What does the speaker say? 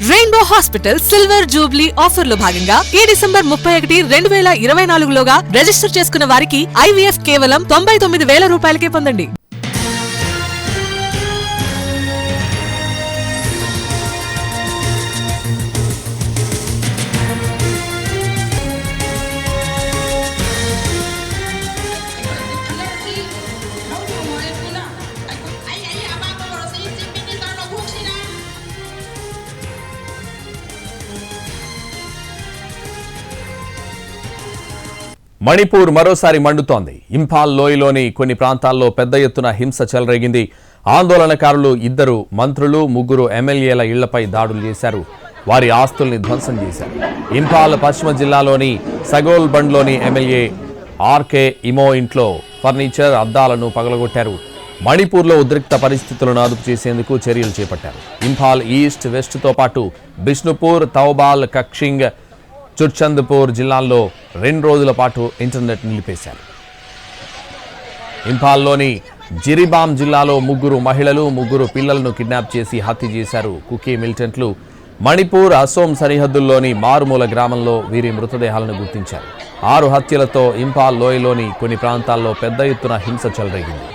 Rainbow hospital silver Jubilee offer లో భాగంగా ఈ డిసెంబర్ 31, 2024 లోగా రిజిస్టర్ చేసుకున్న వారికి IVF కేవలం 99,000 రూపాయలకే పొందండి. మణిపూర్ మరోసారి మండుతోంది. ఇంఫాల్ లోయలోని కొన్ని ప్రాంతాల్లో పెద్ద ఎత్తున హింస చెలరేగింది. ఆందోళనకారులు 2 మంత్రులు 3 ఎమ్మెల్యేల ఇళ్లపై దాడులు చేశారు. వారి ఆస్తుల్ని ధ్వంసం చేశారు. ఇంఫాల్ పశ్చిమ జిల్లాలోని సగోల్ బండ్లోని ఎమ్మెల్యే RK ఇమో ఇంట్లో ఫర్నిచర్ అద్దాలను పగలగొట్టారు. మణిపూర్లో ఉద్రిక్త పరిస్థితులను అదుపు చేసేందుకు చర్యలు చేపట్టారు. ఇంఫాల్ ఈస్ట్, వెస్ట్తో పాటు బిష్ణుపూర్, తౌబాల్, కక్షింగ్, చుర్చంద్పూర్ జిల్లాల్లో 2 రోజుల పాటు ఇంటర్నెట్ నిలిపేశారు. ఇంఫాల్లోని జిరిబామ్ జిల్లాలో 3 మహిళలు 3 పిల్లలను కిడ్నాప్ చేసి హత్య చేశారు కుకీ మిలిటెంట్లు. మణిపూర్, అసోం సరిహద్దుల్లోని మారుమూల గ్రామంలో వీరి మృతదేహాలను గుర్తించారు. 6 హత్యలతో ఇంఫాల్ లోయలోని కొన్ని ప్రాంతాల్లో పెద్ద ఎత్తున హింస చెలరేగింది.